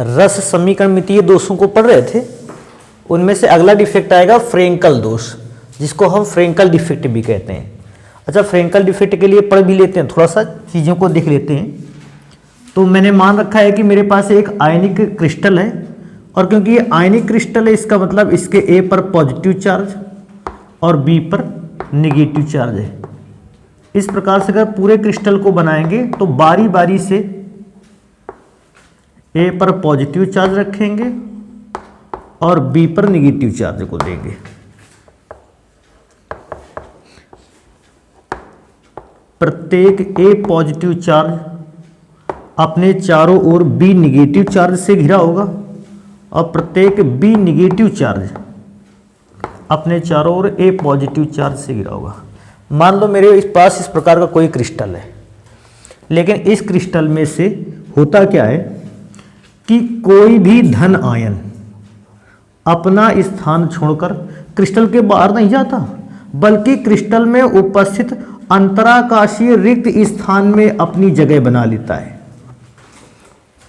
रस समीकरण मितीय दोषों को पढ़ रहे थे, उनमें से अगला डिफेक्ट आएगा फ्रेंकल दोष, जिसको हम फ्रेंकल डिफेक्ट भी कहते हैं। अच्छा, फ्रेंकल डिफेक्ट के लिए पढ़ भी लेते हैं, थोड़ा सा चीज़ों को देख लेते हैं। तो मैंने मान रखा है कि मेरे पास एक आयनिक क्रिस्टल है, और क्योंकि ये आयनिक क्रिस्टल है, इसका मतलब इसके ए पर पॉजिटिव चार्ज और बी पर नेगेटिव चार्ज है। इस प्रकार से अगर पूरे क्रिस्टल को बनाएंगे तो बारी बारी से ए पर पॉजिटिव चार्ज रखेंगे और बी पर नेगेटिव चार्ज को देंगे। प्रत्येक ए पॉजिटिव चार्ज अपने चारों ओर बी नेगेटिव चार्ज से घिरा होगा, और प्रत्येक बी नेगेटिव चार्ज अपने चारों ओर ए पॉजिटिव चार्ज से घिरा होगा। मान लो मेरे पास इस प्रकार का कोई क्रिस्टल है, लेकिन इस क्रिस्टल में से होता क्या है कि कोई भी धन आयन अपना स्थान छोड़कर क्रिस्टल के बाहर नहीं जाता, बल्कि क्रिस्टल में उपस्थित अंतराकाशीय रिक्त स्थान में अपनी जगह बना लेता है।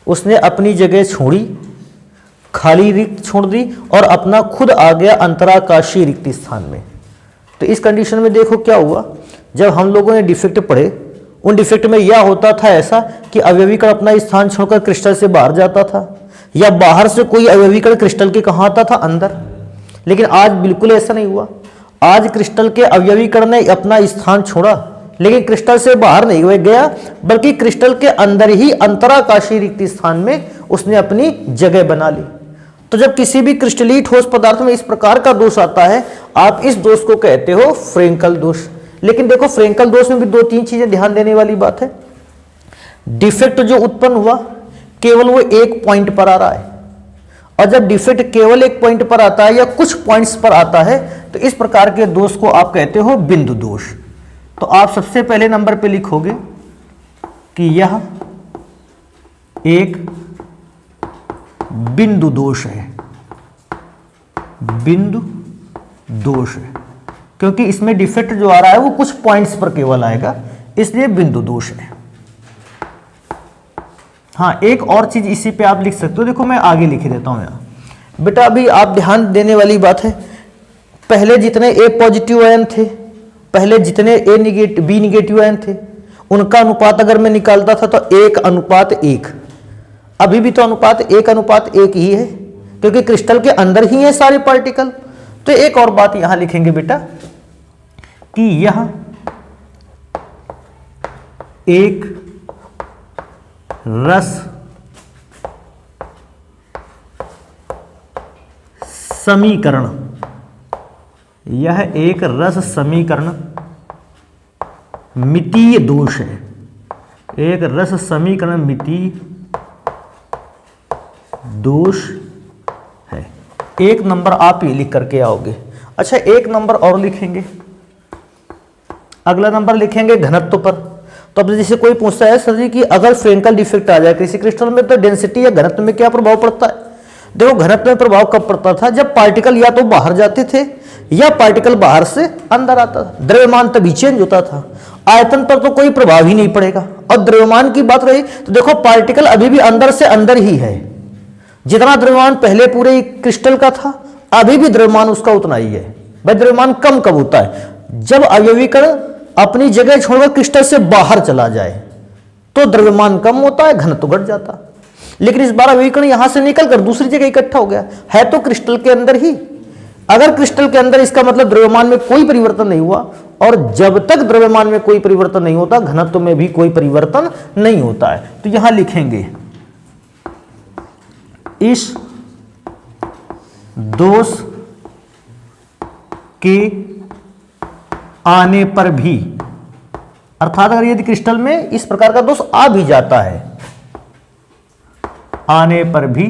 उसने अपनी जगह छोड़ी, खाली रिक्त छोड़ दी और अपना खुद आ गया अंतराकाशीय रिक्त स्थान में। तो इस कंडीशन में देखो क्या हुआ, जब हम लोगों ने डिफेक्ट पढ़े, उन डिफेक्ट में यह होता था ऐसा कि अवयवीकरण अपना स्थान छोड़कर क्रिस्टल से बाहर जाता था, या बाहर से कोई अवयवीकरण क्रिस्टल के कहाँ आता था, अंदर। लेकिन आज बिल्कुल ऐसा नहीं हुआ। आज क्रिस्टल के अवयवीकरण ने अपना स्थान छोड़ा, लेकिन क्रिस्टल से बाहर नहीं गया, बल्कि क्रिस्टल के अंदर ही अंतराकाशीय रिक्त स्थान में उसने अपनी जगह बना ली। तो जब किसी भी क्रिस्टलीय ठोस पदार्थ में इस प्रकार का दोष आता है, आप इस दोष को कहते हो फ्रेंकल दोष। लेकिन देखो, फ्रेंकल दोष में भी दो तीन चीजें ध्यान देने वाली बात है। डिफेक्ट जो उत्पन्न हुआ केवल वो एक पॉइंट पर आ रहा है, और जब डिफेक्ट केवल एक पॉइंट पर आता है या कुछ पॉइंट्स पर आता है, तो इस प्रकार के दोष को आप कहते हो बिंदु दोष। तो आप सबसे पहले नंबर पे लिखोगे कि यह एक बिंदु दोष है। बिंदु दोष है क्योंकि इसमें डिफेक्ट जो आ रहा है वो कुछ पॉइंट्स पर केवल आएगा, इसलिए बिंदु दोष है। हाँ, एक और चीज इसी पे आप लिख सकते हो, देखो मैं आगे लिख देता हूं यहां। बेटा अभी आप ध्यान देने वाली बात है, पहले जितने ए पॉजिटिव आयन थे, पहले जितने बी निगेटिव आयन थे, उनका अनुपात अगर मैं निकालता था तो 1:1। अभी भी तो अनुपात 1:1 ही है, क्योंकि क्रिस्टल के अंदर ही है सारे पार्टिकल। तो एक और बात यहां लिखेंगे बेटा कि यह एक रस समीकरण, यह एक रस समीकरण मितीय दोष है। एक रस समीकरण मितीय दोष है। एक नंबर आप ये लिख करके आओगे। अच्छा, एक नंबर और लिखेंगे, अगला नंबर लिखेंगे घनत्व पर। तो अब जैसे कोई पूछता है सर जी कि अगर फ्रेंकल डिफेक्ट आ जाए किसी क्रिस्टल में, तो डेंसिटी या घनत्व में क्या प्रभाव पड़ता है? देखो, घनत्व में प्रभाव कब पड़ता था? जब पार्टिकल या तो बाहर जाते थे या पार्टिकल बाहर से अंदर आता था, द्रव्यमान तभी चेंज होता था। आयतन पर तो कोई प्रभाव ही नहीं पड़ेगा। और द्रव्यमान की बात रही तो देखो, पार्टिकल अभी भी अंदर से अंदर ही है। जितना द्रव्यमान पहले पूरे क्रिस्टल का था, अभी भी द्रव्यमान उसका उतना ही है। भाई, द्रव्यमान कम कब होता है? जब अवयवीकरण अपनी जगह छोड़कर क्रिस्टल से बाहर चला जाए तो द्रव्यमान कम होता है, घनत्व बढ़ जाता। लेकिन इस बार अवयवीकरण यहां से निकलकर दूसरी जगह इकट्ठा हो गया है, तो क्रिस्टल के अंदर ही। अगर क्रिस्टल के अंदर, इसका मतलब द्रव्यमान में कोई परिवर्तन नहीं हुआ, और जब तक द्रव्यमान में कोई परिवर्तन नहीं होता, घनत्व में भी कोई परिवर्तन नहीं होता है। तो यहां लिखेंगे इस दोष के आने पर भी, अर्थात अगर यदि क्रिस्टल में इस प्रकार का दोष आ भी जाता है, आने पर भी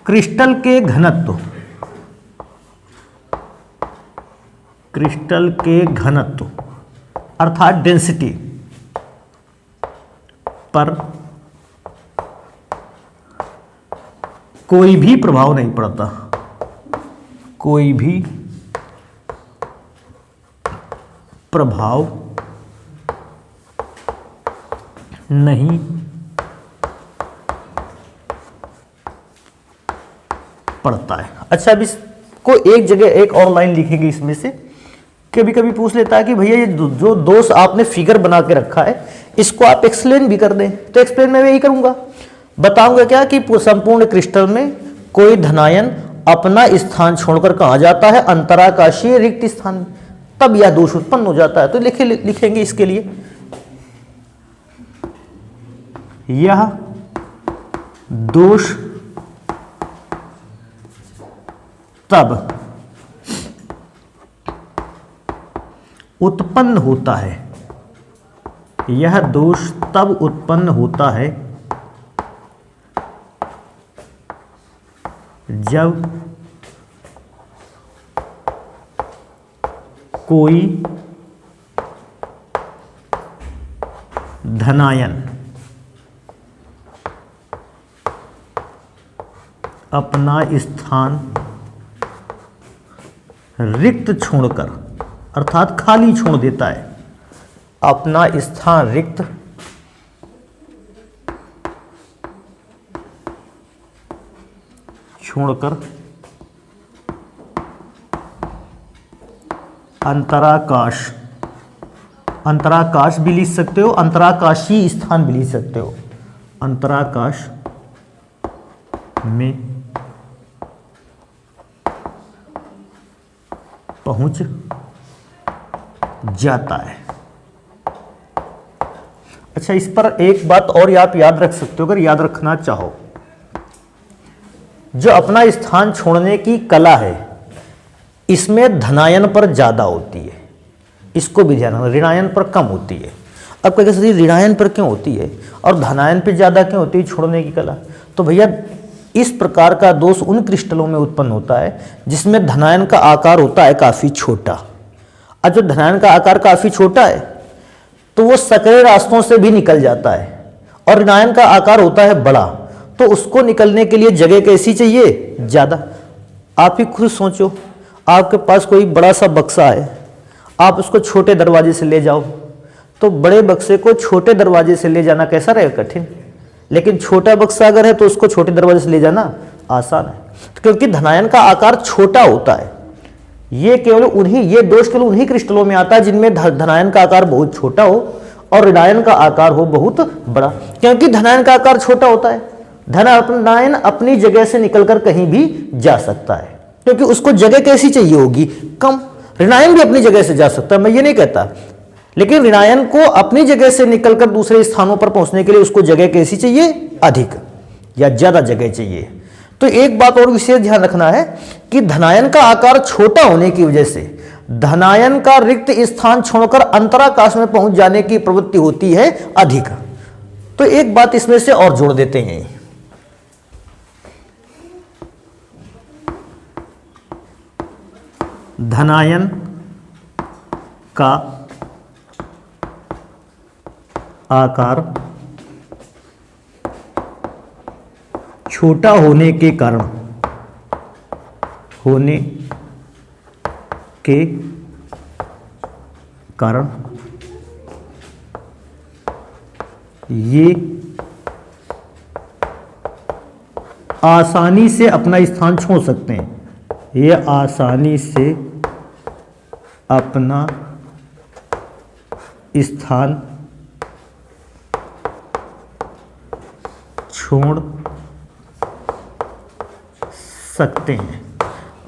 क्रिस्टल के घनत्व, क्रिस्टल के घनत्व अर्थात डेंसिटी पर कोई भी प्रभाव नहीं पड़ता, कोई भी प्रभाव नहीं पड़ता है। अच्छा, अब इसको एक जगह एक और लाइन लिखेंगे इसमें से। कभी कभी पूछ लेता है कि भैया ये जो दोष आपने फिगर बना के रखा है इसको आप एक्सप्लेन भी कर दें, तो एक्सप्लेन मैं यही करूंगा, बताऊंगा क्या कि संपूर्ण क्रिस्टल में कोई धनायन अपना स्थान छोड़कर कहाँ जाता है, अंतराकाशीय रिक्त स्थान, तब यह दोष उत्पन्न हो जाता है। तो लिखेंगे इसके लिए, यह दोष तब उत्पन्न होता है, यह दोष तब उत्पन्न होता है जब कोई धनायन अपना स्थान रिक्त छोड़कर, अर्थात खाली छोड़ देता है, अपना स्थान रिक्त छोड़कर अंतराकाश, अंतराकाश भी लिख सकते हो, अंतराकाशीय स्थान भी लिख सकते हो, अंतराकाश में पहुंच जाता है। अच्छा, इस पर एक बात और आप याद रख सकते हो, अगर याद रखना चाहो, जो अपना स्थान छोड़ने की कला है इसमें धनायन पर ज्यादा होती है, इसको भी ध्यान रखना, ऋणायन पर कम होती है। अब कह सकते ऋणायन पर क्यों होती है और धनायन पर ज्यादा क्यों होती है छोड़ने की कला, तो भैया इस प्रकार का दोष उन क्रिस्टलों में उत्पन्न होता है जिसमें धनायन का आकार होता है काफी छोटा। और जो धनायन का आकार काफी छोटा है तो वो सकरे रास्तों से भी निकल जाता है, और ऋणायन का आकार होता है बड़ा, तो उसको निकलने के लिए जगह कैसी चाहिए, ज्यादा। आप ही खुद सोचो, आपके पास कोई बड़ा सा बक्सा है, आप उसको छोटे दरवाजे से ले जाओ, तो बड़े बक्से को छोटे दरवाजे से ले जाना कैसा रहेगा, कठिन। लेकिन छोटा बक्सा अगर है तो उसको छोटे दरवाजे से ले जाना आसान है, क्योंकि धनायन का आकार छोटा होता है। ये दोष केवल उन्हीं क्रिस्टलों में आता है जिनमें धनायन का आकार बहुत छोटा हो और ऋणायन का आकार हो बहुत बड़ा। क्योंकि धनायन का आकार छोटा होता है, धनायन अपनी जगह से निकलकर कहीं भी जा सकता है, क्योंकि उसको जगह कैसी चाहिए होगी, कम। ऋणायन भी अपनी जगह से जा सकता है, मैं ये नहीं कहता, लेकिन ऋणायन को अपनी जगह से निकलकर दूसरे स्थानों पर पहुंचने के लिए उसको जगह कैसी चाहिए, अधिक या ज्यादा जगह चाहिए। तो एक बात और विशेष ध्यान रखना है कि धनायन का आकार छोटा होने की वजह से धनायन का रिक्त स्थान छोड़कर अंतराकाश में पहुंच जाने की प्रवृत्ति होती है अधिक। तो एक बात इसमें से और जोड़ देते हैं, धनायन का आकार छोटा होने के कारण ये आसानी से अपना स्थान छोड़ सकते हैं, ये आसानी से अपना स्थान छोड़ सकते हैं।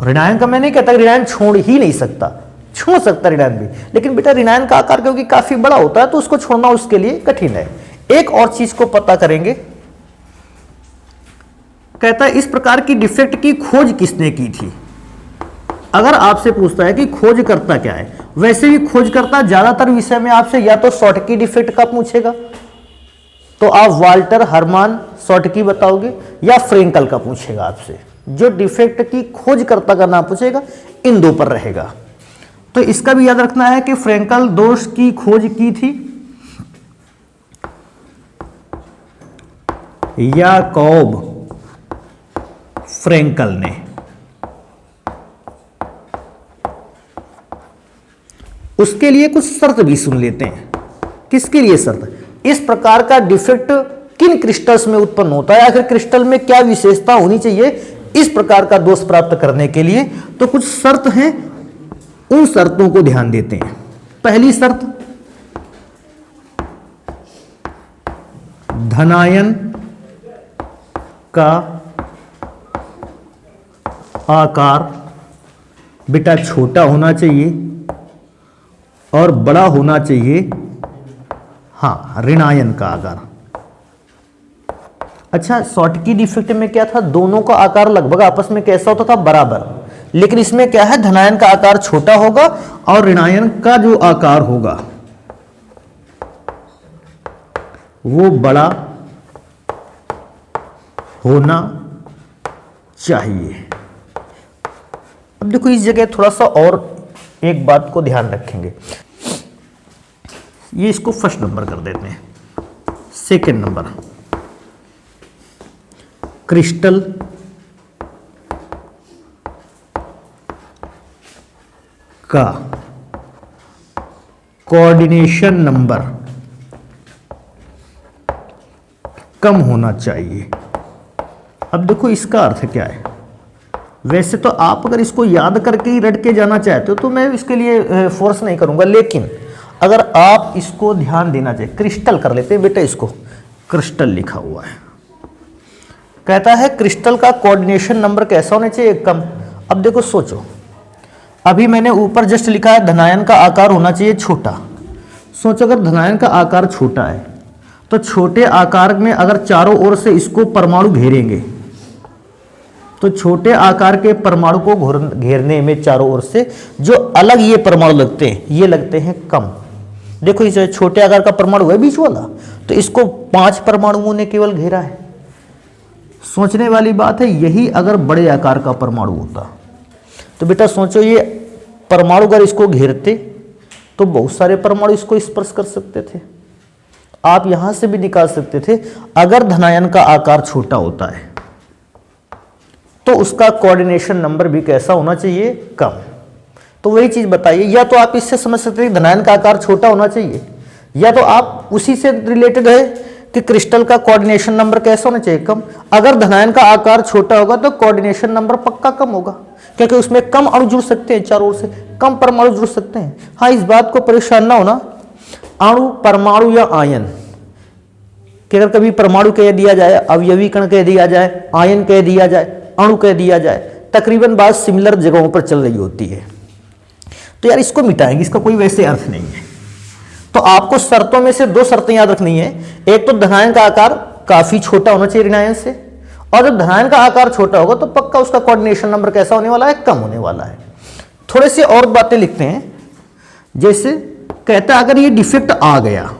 ऋणायन का मैं नहीं कहता ऋणायन छोड़ ही नहीं सकता, छोड़ सकता ऋणायन भी, लेकिन बेटा ऋणायन का आकार क्योंकि काफी बड़ा होता है तो उसको छोड़ना उसके लिए कठिन है। एक और चीज को पता करेंगे, कहता है इस प्रकार की डिफेक्ट की खोज किसने की थी। अगर आपसे पूछता है कि खोज करता क्या है, वैसे भी खोज करता ज्यादातर विषय में आपसे या तो शॉर्टकी डिफेक्ट का पूछेगा तो आप वाल्टर हरमान शॉर्टकी बताओगे, या फ्रेंकल का पूछेगा आपसे। जो डिफेक्ट की खोजकर्ता का नाम पूछेगा इन दो पर रहेगा। तो इसका भी याद रखना है कि फ्रेंकल दोष की खोज की थी, याकॉब फ्रेंकल ने। उसके लिए कुछ शर्त भी सुन लेते हैं। किसके लिए शर्त? इस प्रकार का डिफेक्ट किन क्रिस्टल्स में उत्पन्न होता है, आखिर क्रिस्टल में क्या विशेषता होनी चाहिए इस प्रकार का दोष प्राप्त करने के लिए। तो कुछ शर्त हैं, उन शर्तों को ध्यान देते हैं। पहली शर्त, धनायन का आकार बेटा छोटा होना चाहिए और बड़ा होना चाहिए, हाँ, ऋणायन का आकार। अच्छा, शॉर्टकी डिफेक्ट में क्या था, दोनों का आकार लगभग आपस में कैसा होता था, बराबर। लेकिन इसमें क्या है, धनायन का आकार छोटा होगा और ऋणायन का जो आकार होगा वो बड़ा होना चाहिए। अब देखो इस जगह थोड़ा सा और एक बात को ध्यान रखेंगे, ये इसको फर्स्ट नंबर कर देते हैं। सेकंड नंबर, क्रिस्टल का कोऑर्डिनेशन नंबर कम होना चाहिए। अब देखो इसका अर्थ क्या है, वैसे तो आप अगर इसको याद करके ही रट के जाना चाहते हो तो मैं इसके लिए फोर्स नहीं करूंगा, लेकिन अगर आप इसको ध्यान देना चाहिए, क्रिस्टल कर लेते हैं बेटा, इसको क्रिस्टल लिखा हुआ है, कहता है क्रिस्टल का कोऑर्डिनेशन नंबर कैसा होना चाहिए, कम। अब देखो सोचो, अभी मैंने ऊपर जस्ट लिखा है धनायन का आकार होना चाहिए छोटा। सोचो अगर धनायन का आकार छोटा है तो छोटे आकार में अगर चारों ओर से इसको परमाणु घेरेंगे तो छोटे आकार के परमाणु को घेरने में चारों ओर से जो अलग ये परमाणु लगते हैं, ये लगते हैं कम। देखो इस छोटे आकार का परमाणु है बीच वाला, तो इसको 5 परमाणुओं ने केवल घेरा है। सोचने वाली बात है, यही अगर बड़े आकार का परमाणु होता तो बेटा सोचो, ये परमाणु अगर इसको घेरते तो बहुत सारे परमाणु इसको स्पर्श कर सकते थे। आप यहां से भी निकाल सकते थे, अगर धनायन का आकार छोटा होता है तो उसका कोऑर्डिनेशन नंबर भी कैसा होना चाहिए, कम। तो वही चीज बताइए, या तो आप इससे समझ सकते हैं धनायन का आकार छोटा होना चाहिए, या तो आप उसी से रिलेटेड है कि क्रिस्टल का कोऑर्डिनेशन नंबर कैसा होना चाहिए, कम। अगर धनायन का आकार छोटा होगा तो कोऑर्डिनेशन नंबर पक्का कम होगा, क्योंकि उसमें कम अणु जुड़ सकते हैं, चारों ओर से कम परमाणु जुड़ सकते हैं। हाँ, इस बात को परेशान ना होना, अणु, परमाणु या आयन कि अगर कभी परमाणु कह दिया जाए, अवयवी कण कह दिया जाए, आयन कह दिया जाए, अणु कह दिया जाए, तकरीबन बात सिमिलर जगहों पर चल रही होती है। तो यार इसको मिटाएंगे, इसका कोई वैसे अर्थ नहीं है। तो आपको शर्तों में से 2 शर्तें याद रखनी है, एक तो धनायन का आकार काफी छोटा होना चाहिए ऋणायन से, और जब धनायन का आकार छोटा होगा तो पक्का उसका कोऑर्डिनेशन नंबर कैसा होने वाला है, कम होने वाला है। थोड़े से और बातें लिखते हैं, जैसे कहता है अगर ये डिफेक्ट आ गया,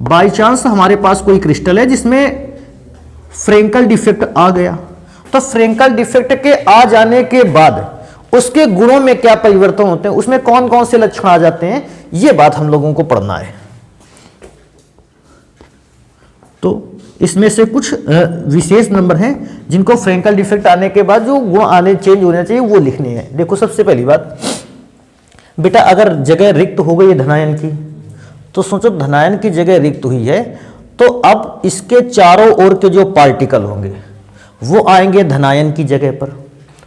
बाई चांस हमारे पास कोई क्रिस्टल है जिसमें फ्रेंकल डिफेक्ट आ गया, तो फ्रेंकल डिफेक्ट के आ जाने के बाद उसके गुणों में क्या परिवर्तन होते हैं, उसमें कौन कौन से लक्षण आ जाते हैं, ये बात हम लोगों को पढ़ना है। तो इसमें से कुछ विशेष नंबर हैं जिनको फ्रेंकल डिफेक्ट आने के बाद जो गुण आने चेंज होने चाहिए वो लिखने हैं। देखो सबसे पहली बात बेटा, अगर जगह रिक्त हो गई धनायन की, तो सोचो धनायन की जगह रिक्त हुई है तो अब इसके चारों ओर के जो पार्टिकल होंगे वो आएंगे धनायन की जगह पर।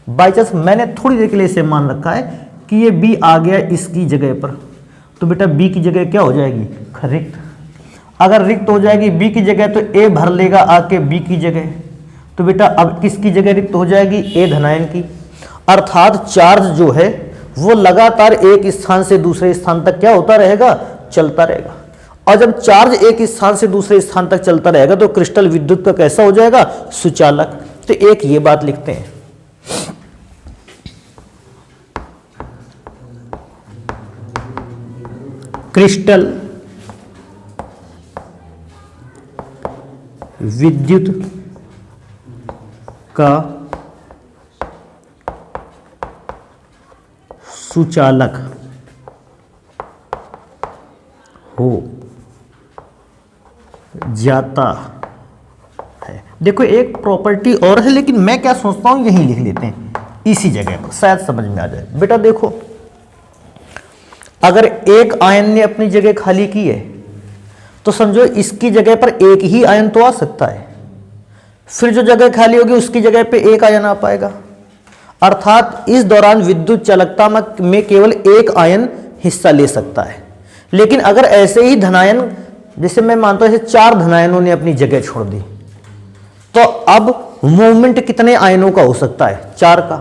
बाई चांस मैंने थोड़ी देर के लिए इसे मान रखा है कि ये बी आ गया इसकी जगह पर, तो बेटा बी की जगह क्या हो जाएगी, रिक्त। अगर रिक्त हो जाएगी बी की जगह तो ए भर लेगा आके बी की जगह, तो बेटा अब किसकी जगह रिक्त हो जाएगी, ए धनायन की। अर्थात चार्ज जो है वो लगातार एक स्थान से दूसरे स्थान तक क्या होता रहेगा, चलता रहेगा। और जब चार्ज एक स्थान से दूसरे स्थान तक चलता रहेगा तो क्रिस्टल विद्युत का कैसा हो जाएगा, सुचालक। तो एक ये बात लिखते हैं। क्रिस्टल विद्युत का सुचालक हो जाता है। देखो एक प्रॉपर्टी और है, लेकिन मैं क्या सोचता हूं यहीं लिख लेते हैं इसी जगह पर, शायद समझ में आ जाए। बेटा देखो अगर एक आयन ने अपनी जगह खाली की है तो समझो इसकी जगह पर एक ही आयन तो आ सकता है, फिर जो जगह खाली होगी उसकी जगह पे एक आयन आ पाएगा, अर्थात इस दौरान विद्युत चालकता में केवल एक आयन हिस्सा ले सकता है। लेकिन अगर ऐसे ही धनायन, जैसे मैं मानता हूं ऐसे 4 धनायनों ने अपनी जगह छोड़ दी, तो अब मूवमेंट कितने आयनों का हो सकता है? 4 का।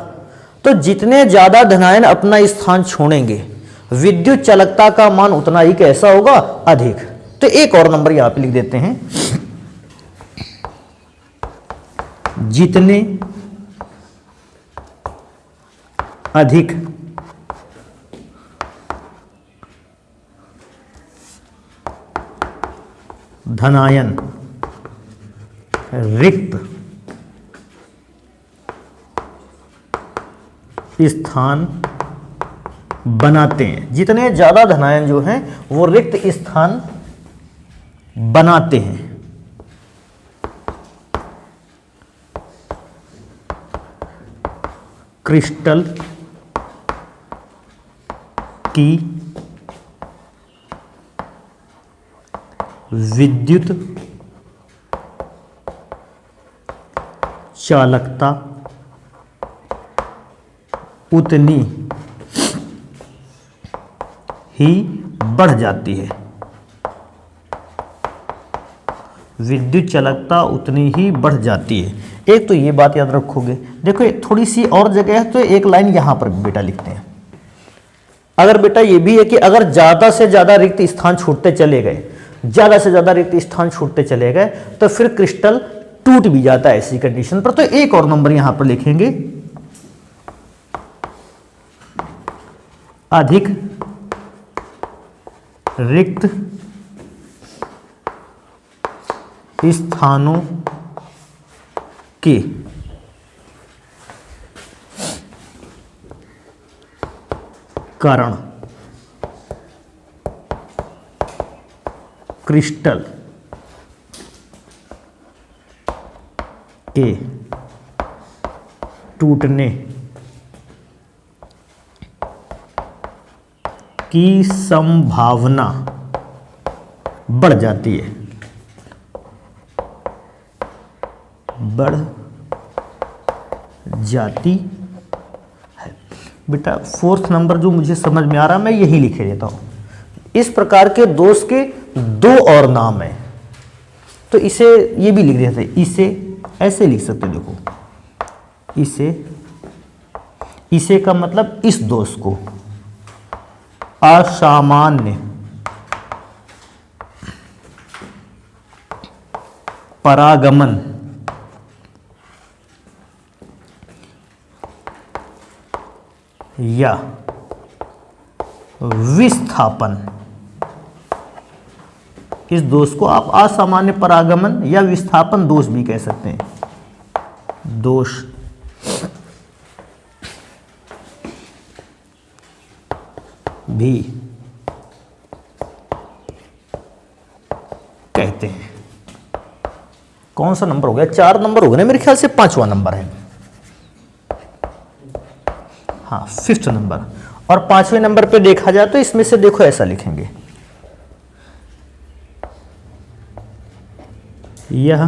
तो जितने ज्यादा धनायन अपना स्थान छोड़ेंगे विद्युत चालकता का मान उतना ही कैसा होगा? अधिक। तो एक और नंबर यहां पे लिख देते हैं, जितने अधिक धनायन रिक्त स्थान बनाते हैं, जितने ज्यादा धनायन जो हैं वो रिक्त स्थान बनाते हैं, क्रिस्टल की विद्युत चालकता उतनी ही बढ़ जाती है। विद्युत चालकता उतनी ही बढ़ जाती है। एक तो ये बात याद रखोगे। देखो थोड़ी सी और जगह है तो एक लाइन यहां पर बेटा लिखते हैं। अगर बेटा ये भी है कि अगर ज्यादा से ज्यादा रिक्त स्थान छूटते चले गए, ज्यादा से ज्यादा रिक्त स्थान छूटते चले गए तो फिर क्रिस्टल टूट भी जाता है ऐसी कंडीशन पर। तो एक और नंबर यहां पर लिखेंगे, अधिक रिक्त स्थानों के कारण क्रिस्टल के टूटने की संभावना बढ़ जाती है, बढ़ जाती है। बेटा 4th नंबर जो मुझे समझ में आ रहा है मैं यही लिखे देता हूं। इस प्रकार के दोष के 2 और नाम है, तो इसे ये भी लिख देते हैं, इसे ऐसे लिख सकते। देखो इसे का मतलब इस दोष को असामान्य परागमन या विस्थापन, इस दोष को आप असामान्य परागमन या विस्थापन दोष भी कह सकते हैं। दोष भी कहते हैं। कौन सा नंबर हो गया? 4 नंबर हो गए ना मेरे ख्याल से, 5वां नंबर है। हाँ 5th नंबर। और 5वें नंबर पे देखा जाए तो इसमें से देखो ऐसा लिखेंगे, यह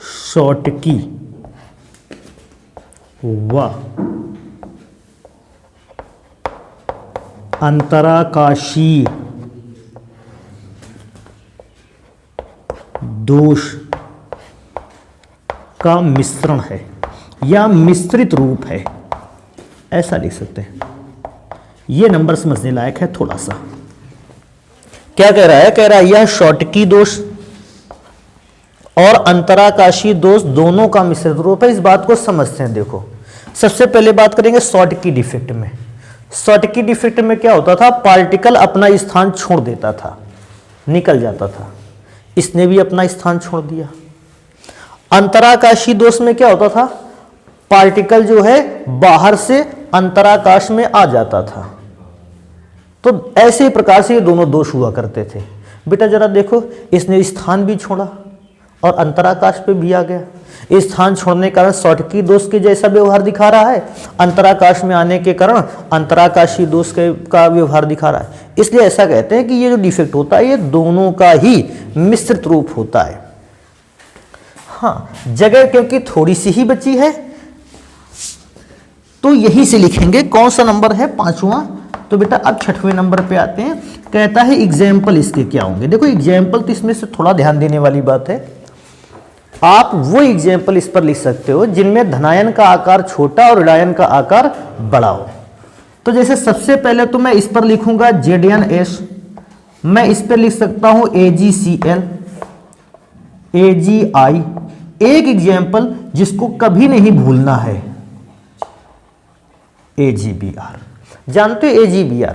शॉटकी व अंतराकाशीय दोष का मिश्रण है या मिश्रित रूप है, ऐसा लिख सकते हैं। यह नंबर समझने लायक है थोड़ा सा। क्या कह रहा है? कह रहा है यह शॉटकी दोष और अंतराकाशीय दोष दोनों का मिश्रित रूप है। इस बात को समझते हैं। देखो सबसे पहले बात करेंगे शॉटकी डिफेक्ट में। शॉटकी डिफेक्ट में क्या होता था? पार्टिकल अपना स्थान छोड़ देता था, निकल जाता था। इसने भी अपना स्थान छोड़ दिया। अंतराकाशीय दोष में क्या होता था? पार्टिकल जो है बाहर से अंतराकाश में आ जाता था। तो ऐसे प्रकार से ये दोनों दोष हुआ करते थे। बेटा जरा देखो, इसने स्थान भी छोड़ा और अंतराकाश पे भी आ गया। इस स्थान छोड़ने के कारण शॉटकी दोष के जैसा व्यवहार दिखा रहा है, अंतराकाश में आने के कारण अंतराकाशी दोष का व्यवहार दिखा रहा है। इसलिए ऐसा कहते हैं कि ये जो डिफेक्ट होता है ये दोनों का ही मिश्रित रूप होता है। हाँ, जगह क्योंकि थोड़ी सी ही बची है तो यहीं से लिखेंगे। कौन सा नंबर है? 5वां। तो बेटा अब 6वें नंबर पे आते हैं। कहता है एग्जाम्पल इसके क्या होंगे। देखो एग्जाम्पल तो इसमें से थोड़ा ध्यान देने वाली बात है। आप वो एग्जाम्पल इस पर लिख सकते हो जिनमें धनायन का आकार छोटा और ऋणायन का आकार बड़ा हो। तो जैसे सबसे पहले तो मैं इस पर लिखूंगा ZnS, मैं इस पर लिख सकता हूं AgCl, AgI। एक एग्जाम्पल जिसको कभी नहीं भूलना है AgBr। जानते हो AgBr?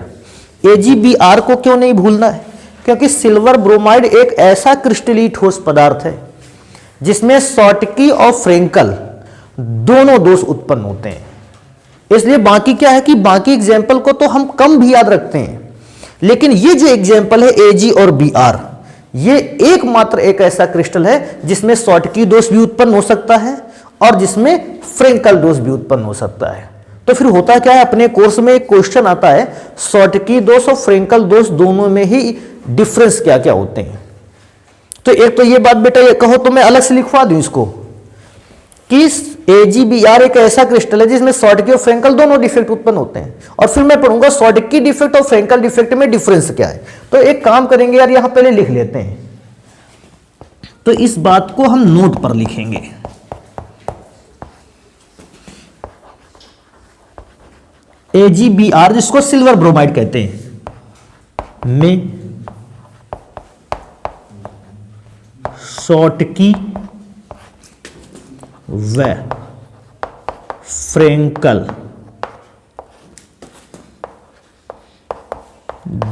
AgBr को क्यों नहीं भूलना है? क्योंकि सिल्वर ब्रोमाइड एक ऐसा क्रिस्टलीय ठोस पदार्थ है जिसमें शॉटकी और फ्रेंकल दोनों दोष उत्पन्न होते हैं। इसलिए बाकी क्या है कि बाकी एग्जाम्पल को तो हम कम भी याद रखते हैं, लेकिन ये जो एग्जाम्पल है Ag और Br, ये एकमात्र एक ऐसा क्रिस्टल है जिसमें शॉटकी दोष भी उत्पन्न हो सकता है और जिसमें फ्रेंकल दोष भी उत्पन्न हो सकता है। तो फिर होता क्या है, अपने कोर्स में एक क्वेश्चन आता है शॉटकी दोष और फ्रेंकल दोष दोनों में ही डिफरेंस क्या क्या होते हैं। तो एक तो ये बात बेटा ये कहो तो मैं अलग से लिखवा दूं इसको कि AgBr एक ऐसा क्रिस्टल है जिसमें शॉटकी और फ्रेंकल दोनों डिफेक्ट उत्पन्न होते हैं, और फिर मैं पढ़ूंगा शॉटकी डिफेक्ट और फ्रेंकल डिफेक्ट में डिफरेंस क्या है। तो एक काम करेंगे यार, यहां पहले लिख लेते हैं। तो इस बात को हम नोट पर लिखेंगे। AgBr जिसको सिल्वर ब्रोमाइड कहते हैं में शॉटकी व फ्रेंकल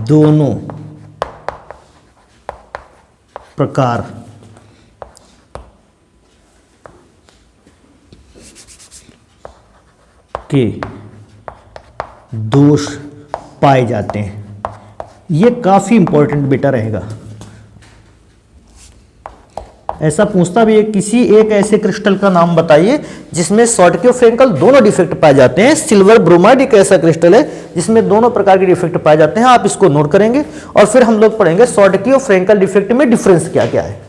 दोनों प्रकार के दोष पाए जाते हैं। ये काफी इंपॉर्टेंट बेटा रहेगा। ऐसा पूछता भी है किसी एक ऐसे क्रिस्टल का नाम बताइए जिसमें शॉटकी और फ्रेंकल दोनों डिफेक्ट पाए जाते हैं। सिल्वर ब्रोमाइड एक ऐसा क्रिस्टल है जिसमें दोनों प्रकार के डिफेक्ट पाए जाते हैं। आप इसको नोट करेंगे और फिर हम लोग पढ़ेंगे शॉटकी और फ्रेंकल डिफेक्ट में डिफरेंस क्या क्या है।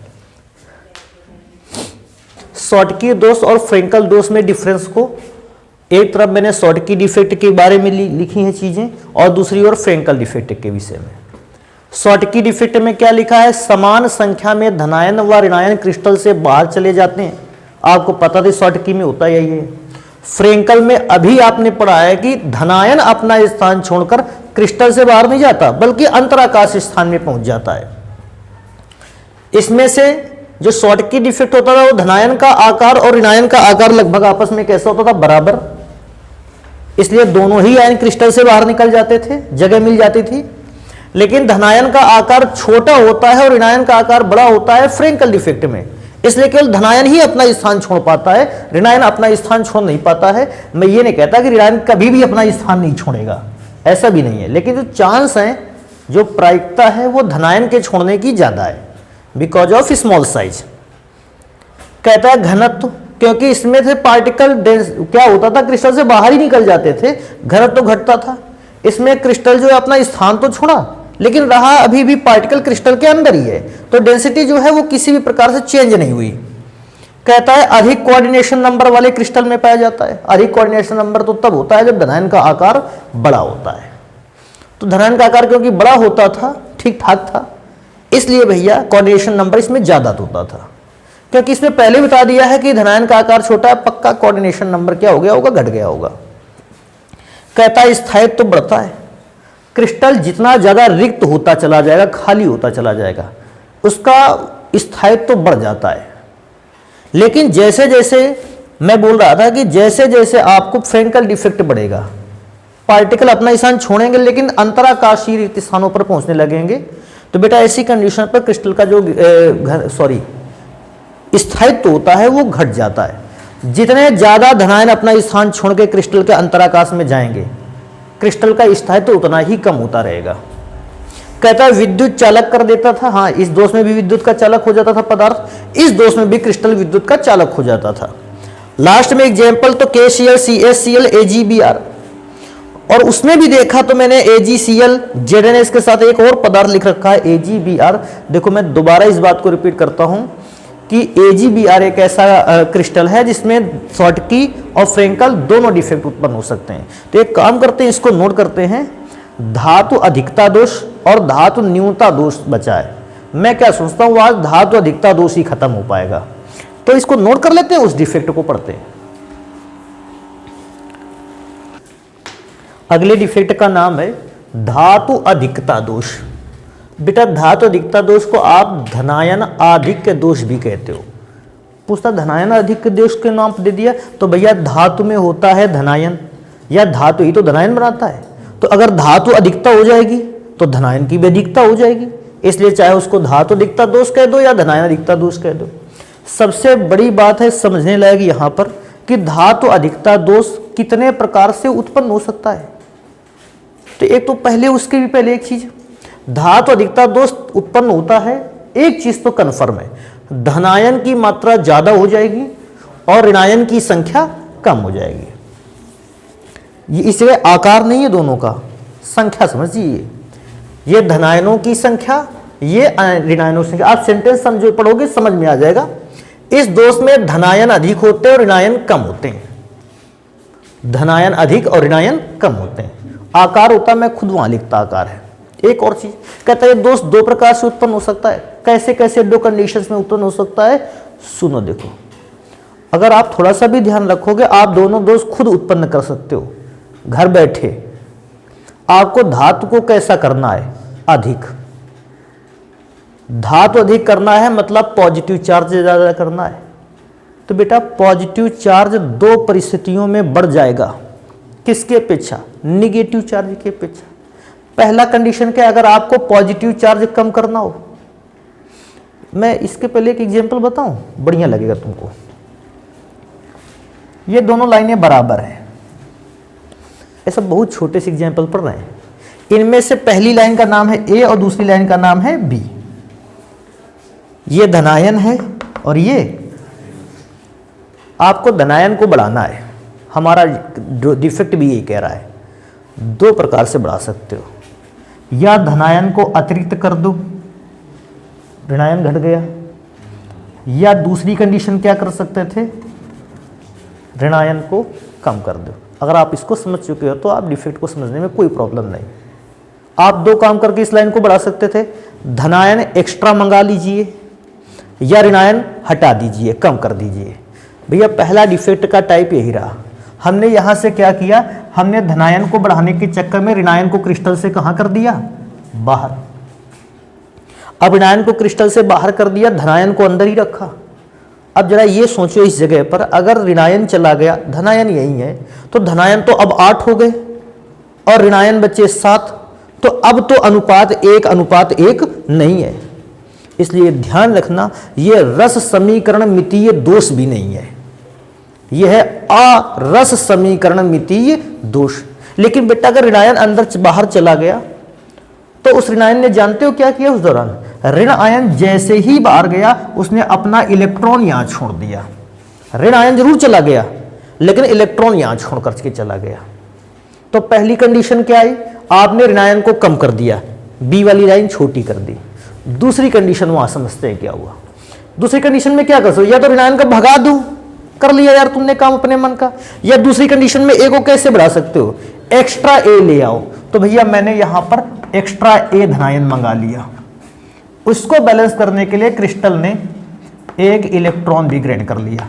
शॉटकी दोष और फ्रेंकल दोष में डिफरेंस को एक तरफ मैंने शॉटकी डिफेक्ट के बारे में लिखी हैं चीजें और दूसरी ओर फ्रेंकल डिफेक्ट के विषय में। शॉटकी डिफेक्ट में क्या लिखा है, समान संख्या में धनायन व ऋणायन क्रिस्टल से बाहर चले जाते हैं। आपको पता था शॉटकी में होता यही है। फ्रेंकल में अभी आपने पढ़ा है कि धनायन अपना स्थान छोड़कर क्रिस्टल से बाहर नहीं जाता बल्कि अंतराकाश स्थान में पहुंच जाता है। इसमें से जो शॉटकी डिफेक्ट होता था वो धनायन का आकार और ऋणायन का आकार लगभग आपस में कैसा होता था, बराबर। इसलिए दोनों ही आयन क्रिस्टल से बाहर निकल जाते थे, जगह मिल जाती थी। लेकिन धनायन का आकार छोटा होता है और ऋणायन का आकार बड़ा होता है फ्रेंकल डिफेक्ट में। इसलिए केवल धनायन ही अपना स्थान छोड़ पाता है, ऋणायन अपना स्थान छोड़ नहीं पाता है। मैं ये नहीं कहता कि ऋणायन कभी भी अपना स्थान नहीं छोड़ेगा, ऐसा भी नहीं है, लेकिन जो चांस है, जो प्रायिकता है वो धनायन के छोड़ने की ज्यादा है बिकॉज ऑफ स्मॉल साइज। कहता है घनत्व, क्योंकि इसमें से पार्टिकल क्या होता था, क्रिस्टल से बाहर ही निकल जाते थे, घनत्व तो घटता था। इसमें क्रिस्टल जो है अपना स्थान तो छोड़ा लेकिन रहा अभी भी पार्टिकल क्रिस्टल के अंदर ही है, तो डेंसिटी जो है वो किसी भी प्रकार से चेंज नहीं हुई। कहता है अधिक कोऑर्डिनेशन नंबर वाले क्रिस्टल में पाया जाता है। अधिक कोऑर्डिनेशन नंबर तो तब होता है जब धनायन का आकार बड़ा होता है। तो धनायन का आकार क्योंकि बड़ा होता था, ठीक ठाक था, इसलिए भैया कोऑर्डिनेशन नंबर इसमें ज्यादा होता था। क्योंकि इसमें पहले बता दिया है कि धनायन का आकार छोटा है, पक्का कोऑर्डिनेशन नंबर क्या हो गया होगा, घट गया होगा। कहता है स्थायित्व तो बढ़ता है। क्रिस्टल जितना ज्यादा रिक्त होता चला जाएगा, खाली होता चला जाएगा, उसका स्थायित्व तो बढ़ जाता है। लेकिन जैसे जैसे मैं बोल रहा था कि जैसे जैसे आपको फ्रेंकल डिफेक्ट बढ़ेगा, पार्टिकल अपना स्थान छोड़ेंगे लेकिन अंतराकाशीय रिक्त स्थानों पर पहुंचने लगेंगे, तो बेटा ऐसी कंडीशन पर क्रिस्टल का जो स्थायित्व होता है वो घट जाता है। जितने ज्यादा धनायन अपना स्थान छोड़ के क्रिस्टल के अंतराकाश में जाएंगे, क्रिस्टल का स्थायित्व उतना ही कम होता रहेगा। कहता है विद्युत चालक कर देता था। हाँ, इस दोष में भी विद्युत का चालक हो जाता था पदार्थ, इस दोष में भी क्रिस्टल विद्युत का चालक हो जाता था। लास्ट में एग्जाम्पल तो KCl, CaCl, AgBr, और उसमें भी देखा तो मैंने AgCl, ZnS के साथ एक और पदार्थ लिख रखा है AgBr। देखो मैं दोबारा इस बात को रिपीट करता हूं कि AgBr एक ऐसा क्रिस्टल है जिसमें शॉटकी और फ्रेंकल दोनों डिफेक्ट उत्पन्न हो सकते हैं। तो एक काम करते हैं, इसको नोट करते हैं, धातु अधिकता दोष और धातु न्यूनता दोष बचा है। मैं क्या सोचता हूं, आज धातु अधिकता दोष ही खत्म हो पाएगा, तो इसको नोट कर लेते हैं, उस डिफेक्ट को पढ़ते हैं। अगले डिफेक्ट का नाम है धातु अधिकता दोष। बेटा धातु अधिकता दोष को आप धनायन आधिक्य दोष भी कहते हो। पूछता धनायन अधिक दोष के नाम दे दिया, तो भैया धातु में होता है धनायन, या धातु ही तो धनायन बनाता है। तो अगर धातु अधिकता हो जाएगी तो धनायन की भी अधिकता हो जाएगी, इसलिए चाहे उसको धातु अधिकता दोष कह दो या धनायन अधिकता दोष कह दो। सबसे बड़ी बात है समझने लायक यहाँ पर कि धातु अधिकता दोष कितने प्रकार से उत्पन्न हो सकता है। तो एक तो पहले उसके भी पहले एक चीज, धातु अधिकता दोष उत्पन्न होता है, एक चीज तो कन्फर्म है, धनायन की मात्रा ज्यादा हो जाएगी और ऋणायन की संख्या कम हो जाएगी। ये इसलिए आकार नहीं है दोनों का, संख्या समझिए, ये धनायनों की संख्या, ये ऋणायनों की संख्या। आप सेंटेंस समझो, पढ़ोगे समझ में आ जाएगा। इस दोष में धनायन अधिक होते हैं और ऋणायन कम होते हैं, धनायन अधिक और ऋणायन कम होते हैं। आकार होता है, मैं खुद वहां लिखता आकार है। एक और चीज कहता है दोष दो प्रकार से उत्पन्न हो सकता है। कैसे कैसे दो कंडीशंस में उत्पन्न हो सकता है, सुनो देखो, अगर आप थोड़ा सा भी ध्यान रखोगे आप दोनों दोष खुद उत्पन्न कर सकते हो घर बैठे। आपको धातु को कैसा करना है, अधिक, धातु अधिक करना है, मतलब पॉजिटिव चार्ज ज्यादा करना है। तो बेटा पॉजिटिव चार्ज दो परिस्थितियों में बढ़ जाएगा, किसके अपेक्षा, निगेटिव चार्ज के अपेक्षा। पहला कंडीशन क्या है, अगर आपको पॉजिटिव चार्ज कम करना हो। मैं इसके पहले एक एग्जांपल बताऊं, बढ़िया लगेगा तुमको। ये दोनों लाइनें बराबर हैं, ऐसा बहुत छोटे से एग्जांपल पढ़ रहे हैं। इनमें से पहली लाइन का नाम है ए और दूसरी लाइन का नाम है बी। ये धनायन है और ये, आपको धनायन को बढ़ाना है, हमारा डिफेक्ट भी यही कह रहा है। दो प्रकार से बढ़ा सकते हो, या धनायन को अतिरिक्त कर दो, ऋणायन घट गया, या दूसरी कंडीशन क्या कर सकते थे, ऋणायन को कम कर दो। अगर आप इसको समझ चुके हो तो आप डिफेक्ट को समझने में कोई प्रॉब्लम नहीं। आप दो काम करके इस लाइन को बढ़ा सकते थे, धनायन एक्स्ट्रा मंगा लीजिए या ऋणायन हटा दीजिए, कम कर दीजिए। भैया पहला डिफेक्ट का टाइप यही रहा। हमने यहां से क्या किया, हमने धनायन को बढ़ाने के चक्कर में ऋणायन को क्रिस्टल से कहां कर दिया, बाहर। अब ऋणायन को क्रिस्टल से बाहर कर दिया, धनायन को अंदर ही रखा। अब जरा ये सोचो, इस जगह पर अगर ऋणायन चला गया, धनायन यही है, तो धनायन तो अब 8 हो गए और ऋणायन बचे 7, तो अब तो अनुपात 1:1 नहीं है। इसलिए ध्यान रखना, यह रस समीकरण मितीय दोष भी नहीं है, यह है अरस समीकरण मितीय दोष। लेकिन बेटा अगर ऋणायन अंदर बाहर चला गया तो उस ऋणायन ने जानते हो क्या किया उस दौरान, ऋण आयन जैसे ही बाहर गया उसने अपना इलेक्ट्रॉन यहां छोड़ दिया। ऋण आयन जरूर चला गया लेकिन इलेक्ट्रॉन यहां छोड़ करके चला गया। तो पहली कंडीशन क्या आई, आपने ऋण आयन को कम कर दिया, बी वाली लाइन छोटी कर दी। दूसरी कंडीशन वहां समझते हैं क्या हुआ। दूसरी कंडीशन में क्या कर सकते, या तो ऋण आयन को भगा दो, कर लिया यार तुमने काम अपने मन का, या दूसरी कंडीशन में ए को कैसे बढ़ा सकते हो, एक्स्ट्रा ए ले आओ। तो भैया मैंने यहां पर एक्स्ट्रा ए धनायन मंगा लिया, उसको बैलेंस करने के लिए क्रिस्टल ने एक इलेक्ट्रॉन भी ग्रेड कर लिया।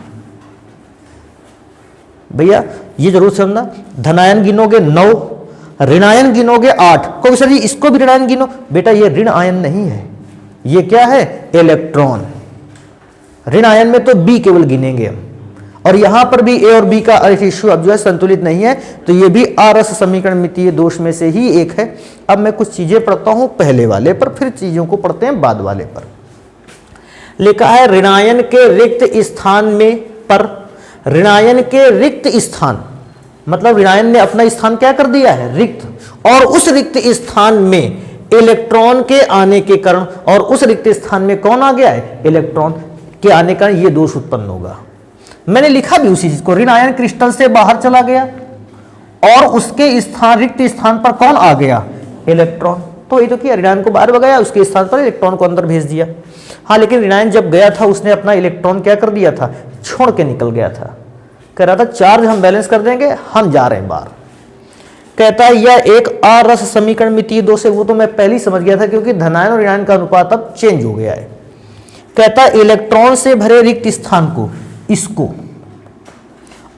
भैया ये जरूर समझना, धनायन गिनोगे 9, ऋणायन गिनोगे 8। कोई सर जी इसको भी ऋणायन गिनो, बेटा ये ऋण आयन नहीं है, ये क्या है, इलेक्ट्रॉन। ऋण आयन में तो बी केवल गिनेंगे हम, और यहां पर भी ए और बी का रेशियो अब जो है संतुलित नहीं है, तो ये भी अरस समीकरण मितीय दोष में से ही एक है। अब मैं कुछ चीजें पढ़ता हूं पहले वाले पर, फिर चीजों को पढ़ते हैं बाद वाले पर। लिखा है ऋणायन के रिक्त स्थान में पर, ऋणायन के रिक्त स्थान मतलब ऋणायन ने अपना स्थान क्या कर दिया है, रिक्त, और उस रिक्त स्थान में इलेक्ट्रॉन के आने के कारण और उस रिक्त स्थान में कौन आ गया है, इलेक्ट्रॉन के आने का ये दोष उत्पन्न होगा। मैंने लिखा भी उसी चीज को, ऋण आयन क्रिस्टल से बाहर चला गया और उसके स्थान रिक्त स्थान पर कौन आ गया, इलेक्ट्रॉन। तो ये तो किया, ऋण आयन को बाहर भगाया, उसके स्थान पर इलेक्ट्रॉन को अंदर भेज दिया। हाँ, लेकिन ऋण आयन जब गया था उसने अपना इलेक्ट्रॉन क्या कर दिया था, छोड़ के निकल गया था। कह रहा था चार्ज हम बैलेंस कर देंगे, हम जा रहे हैं बाहर। कहता है यह एक आरस समीकरण मितीय दोष है। वो तो मैं पहले ही समझ गया था क्योंकि धनायन और ऋणायन का अनुपात अब चेंज हो गया है। कहता है इलेक्ट्रॉन से भरे रिक्त स्थान को, इसको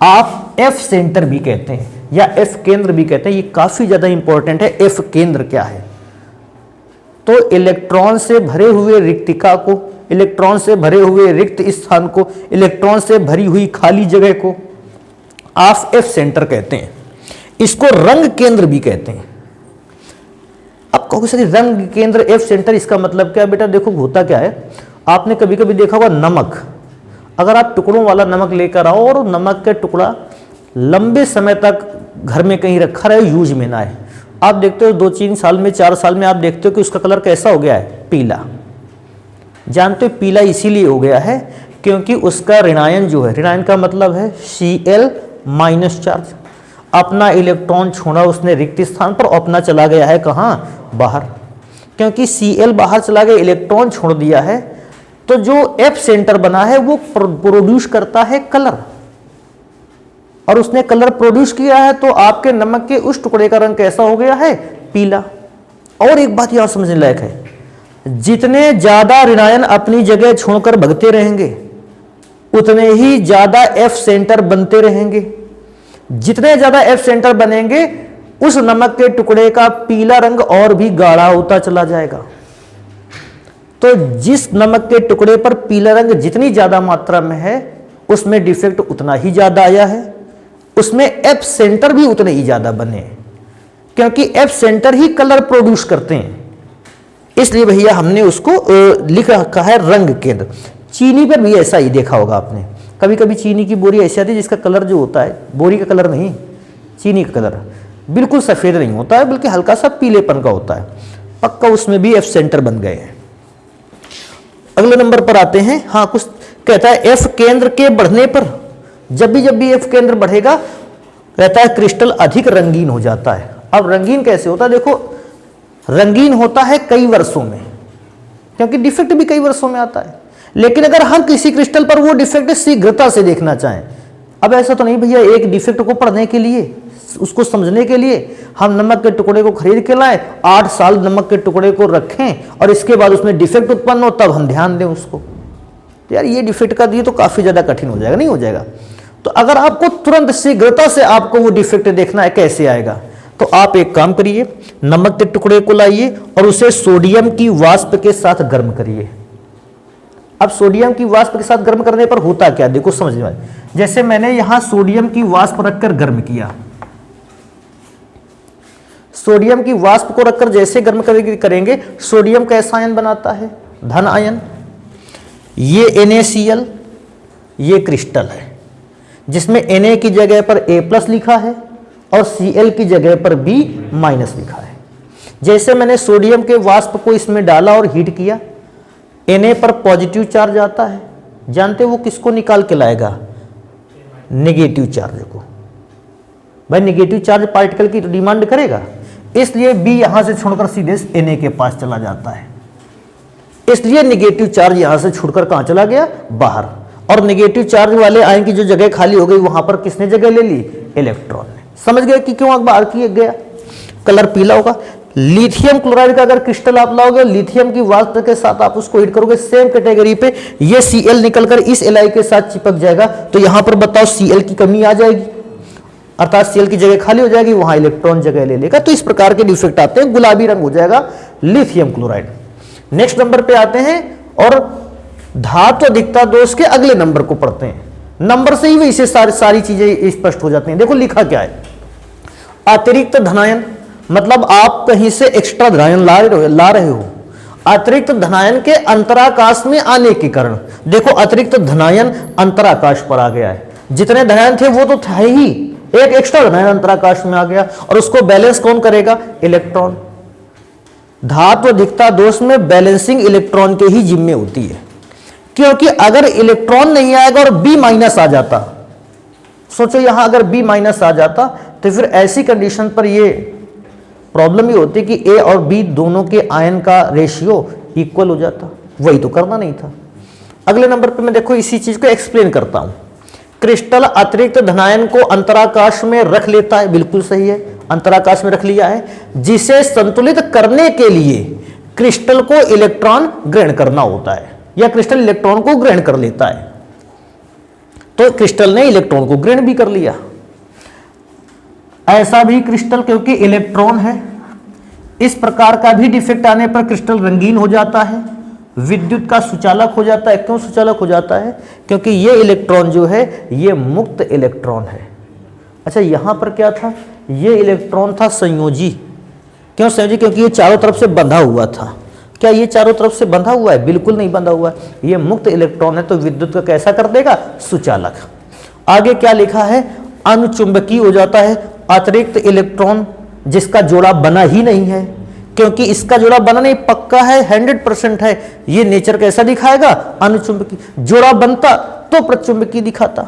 आप एफ सेंटर भी कहते हैं या एफ केंद्र भी कहते हैं। ये काफी ज्यादा इंपॉर्टेंट है, एफ केंद्र क्या है। तो इलेक्ट्रॉन से भरे हुए रिक्तिका को, इलेक्ट्रॉन से भरे हुए रिक्त स्थान को, इलेक्ट्रॉन से भरी हुई खाली जगह को आप एफ सेंटर कहते हैं। इसको रंग केंद्र भी कहते हैं। अब कहोगे सर रंग केंद्र एफ सेंटर, इसका मतलब क्या है बेटा? देखो होता क्या है, आपने कभी कभी देखा होगा नमक, अगर आप टुकड़ों वाला नमक लेकर आओ और नमक का टुकड़ा लंबे समय तक घर में कहीं रखा रहे, यूज में ना आए, आप देखते हो 2-3 साल में, 4 साल में आप देखते हो कि उसका कलर कैसा हो गया है, पीला। जानते हो पीला इसीलिए हो गया है क्योंकि उसका ऋणायन जो है, ऋणायन का मतलब है Cl माइनस चार्ज, अपना इलेक्ट्रॉन छोड़ा उसने रिक्त स्थान पर, अपना चला गया है कहाँ, बाहर। क्योंकि Cl बाहर चला गया, इलेक्ट्रॉन छोड़ दिया है, तो जो F सेंटर बना है वो प्रोड्यूस करता है कलर, और उसने कलर प्रोड्यूस किया है तो आपके नमक के उस टुकड़े का रंग कैसा हो गया है, पीला। और एक बात यहां समझने लायक है, जितने ज्यादा ऋणायन अपनी जगह छोड़कर भगते रहेंगे उतने ही ज्यादा F सेंटर बनते रहेंगे। जितने ज्यादा F सेंटर बनेंगे उस नमक के टुकड़े का पीला रंग और भी गाढ़ा होता चला जाएगा। तो जिस नमक के टुकड़े पर पीला रंग जितनी ज्यादा मात्रा में है उसमें डिफेक्ट उतना ही ज्यादा आया है, उसमें F सेंटर भी उतने ही ज्यादा बने, क्योंकि F सेंटर ही कलर प्रोड्यूस करते हैं। इसलिए भैया हमने उसको लिख रखा है रंग केंद्र। चीनी पर भी ऐसा ही देखा होगा आपने, कभी कभी चीनी की बोरी ऐसी आती है जिसका कलर जो होता है, बोरी का कलर नहीं, चीनी का कलर बिल्कुल सफेद नहीं होता है, बल्कि हल्का सा पीलेपन का होता है, पक्का उसमें भी F सेंटर बन गए हैं। अगले नंबर पर आते हैं। हाँ, कुछ कहता है F केंद्र के बढ़ने पर, जब भी F केंद्र बढ़ेगा कहता है क्रिस्टल अधिक रंगीन हो जाता है। अब रंगीन कैसे होता है? देखो रंगीन होता है कई वर्षों में, क्योंकि डिफेक्ट भी कई वर्षों में आता है। लेकिन अगर हम किसी क्रिस्टल पर वो डिफेक्ट शीघ्रता से देखना चाहें, अब ऐसा तो नहीं भैया एक डिफेक्ट को पढ़ने के लिए, उसको समझने के लिए हम नमक के टुकड़े को खरीद के लाए, 8 साल नमक के टुकड़े को रखें और इसके बाद उसमें डिफेक्ट उत्पन्न हो तब हम ध्यान दें उसको। तो यार ये डिफेक्ट का दिए तो काफी ज्यादा कठिन हो जाएगा, नहीं हो जाएगा। तो अगर आपको तुरंत शीघ्रता से आपको वो डिफेक्ट देखना है कैसे आएगा, तो आप एक काम करिए, नमक के टुकड़े को लाइए और उसे सोडियम की वाष्प के साथ गर्म करिए। अब सोडियम की वाष्प के साथ गर्म करने पर होता क्या, देखो समझ में। जैसे मैंने यहां सोडियम की वाष्प रखकर गर्म किया, सोडियम की वाष्प को रखकर जैसे गर्म करेंगे, सोडियम कैसा आयन बनाता है, धन आयन। ये NaCl, ये क्रिस्टल है जिसमें Na की जगह पर A+ लिखा है और Cl की जगह पर B- लिखा है। जैसे मैंने सोडियम के वाष्प को इसमें डाला और हीट किया, Na पर पॉजिटिव चार्ज आता है। जानते हो वो किसको निकाल के लाएगा, नेगेटिव चार्ज को। भाई नेगेटिव चार्ज पार्टिकल की डिमांड करेगा, इसलिए B यहां से छोड़कर सीधे Na के पास चला जाता है। इसलिए नेगेटिव चार्ज यहां से छुड़कर कहां चला गया, बाहर। और नेगेटिव चार्ज वाले आयन की जो जगह खाली हो गई वहां पर किसने जगह ले ली, इलेक्ट्रॉन ने। समझ गए कि क्यों बाहर किया गया, कलर पीला होगा। लिथियम क्लोराइड का अगर क्रिस्टल आप लाओगे, लिथियम की वाष्प के साथ आप उसको हीट करोगे, सेम कैटेगरी पे ये Cl निकलकर इस Li के साथ चिपक जाएगा, तो यहां पर बताओ Cl की कमी आ जाएगी, अर्थात Cl की जगह खाली हो जाएगी, वहां इलेक्ट्रॉन जगह ले लेगा। तो इस प्रकार के डिफेक्ट आते हैं, गुलाबी रंग हो जाएगा लिथियम क्लोराइड। नेक्स्ट नंबर पे आते हैं और धातु अधिकता दोष के अगले नंबर को पढ़ते हैं। नंबर से ही वैसे सारी चीजें स्पष्ट हो जाती हैं। देखो लिखा क्या है, अतिरिक्त धनायन, मतलब आप कहीं से एक्स्ट्रा धनायन ला रहे हो। अतिरिक्त धनायन के अंतराकाश में आने के कारण, देखो अतिरिक्त धनायन अंतराकाश पर आ गया है। जितने धनायन थे वो तो था ही, एक एक्स्ट्रा धनायन अंतराकाश में आ गया और उसको बैलेंस कौन करेगा, इलेक्ट्रॉन। धात्व अधिकता दोष में बैलेंसिंग इलेक्ट्रॉन के ही जिम्मे होती है, क्योंकि अगर इलेक्ट्रॉन नहीं आएगा और बी माइनस आ जाता, सोचो यहां अगर बी माइनस आ जाता तो फिर ऐसी कंडीशन पर ये प्रॉब्लम ही होती कि ए और बी दोनों के आयन का रेशियो इक्वल हो जाता। वही तो करना नहीं था। अगले नंबर पे मैं देखो इसी चीज को एक्सप्लेन करता हूं। क्रिस्टल अतिरिक्त धनायन को अंतराकाश में रख लेता है, बिल्कुल सही है, अंतराकाश में रख लिया है, जिसे संतुलित करने के लिए क्रिस्टल को इलेक्ट्रॉन ग्रहण करना होता है, या क्रिस्टल इलेक्ट्रॉन को ग्रहण कर लेता है। तो क्रिस्टल ने इलेक्ट्रॉन को ग्रहण भी कर लिया। ऐसा भी क्रिस्टल क्योंकि इलेक्ट्रॉन है, इस प्रकार का भी डिफेक्ट आने पर क्रिस्टल रंगीन हो जाता है, विद्युत का सुचालक हो जाता है। क्यों सुचालक हो जाता है? क्योंकि ये इलेक्ट्रॉन जो है ये मुक्त इलेक्ट्रॉन है। अच्छा, यहां पर क्या था? ये इलेक्ट्रॉन था संयोजी। क्यों संयोजी? क्योंकि ये चारों तरफ से बंधा हुआ था। क्या ये चारों तरफ से बंधा हुआ है? बिल्कुल नहीं बंधा हुआ है। ये मुक्त इलेक्ट्रॉन है, तो विद्युत का कैसा कर देगा? सुचालक। आगे क्या लिखा है? अनुचुंबकीय हो जाता है अतिरिक्त इलेक्ट्रॉन जिसका जोड़ा बना ही नहीं है, क्योंकि इसका जोड़ा बना नहीं, पक्का है, 100% है। ये नेचर कैसा दिखाएगा? अनुचुंबकीय। जोड़ा बनता तो प्रचुंबकीय दिखाता।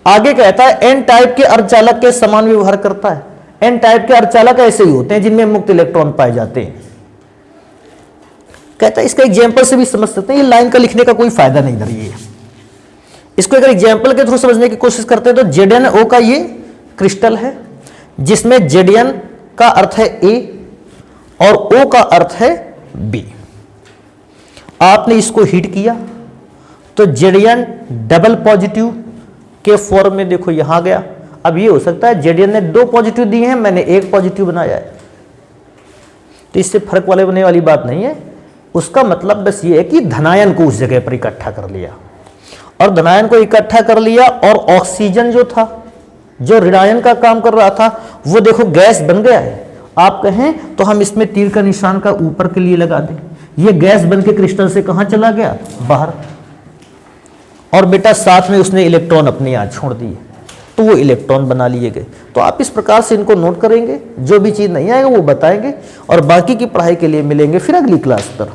आगे कहता है एन टाइप के अर्धचालक के समान व्यवहार करता है। एन टाइप के अर्धचालक ऐसे ही होते हैं जिनमें मुक्त इलेक्ट्रॉन पाए जाते हैं। कहता है इसका एग्जाम्पल से भी समझ सकते हैं, ये लाइन का लिखने का कोई फायदा नहीं इधर। ये इसको अगर एग्जाम्पल के थ्रू समझने की कोशिश करते हैं तो ZnO का ये क्रिस्टल है, जिसमें Zn का अर्थ है A और O का अर्थ है B। आपने इसको हीट किया तो Zn डबल पॉजिटिव के फॉर्म में देखो यहां गया। अब ये हो सकता है Zn ने 2 पॉजिटिव दिए हैं, मैंने 1 पॉजिटिव बनाया है, तो इससे फर्क वाले बनने वाली बात नहीं है। उसका मतलब बस ये है कि धनायन को उस जगह पर इकट्ठा कर लिया, और धनायन को इकट्ठा कर लिया, और ऑक्सीजन जो था, जो ऋणायन का काम कर रहा था, वो देखो गैस बन गया है। आप कहें तो हम इसमें तीर का निशान का ऊपर के लिए लगा दें। ये गैस बन के क्रिस्टल से कहां चला गया? बाहर। और बेटा साथ में उसने इलेक्ट्रॉन अपने यहां छोड़ दिए, तो वो इलेक्ट्रॉन बना लिए गए। तो आप इस प्रकार से इनको नोट करेंगे, जो भी चीज नहीं आएगा वो बताएंगे, और बाकी की पढ़ाई के लिए मिलेंगे फिर अगली क्लास पर।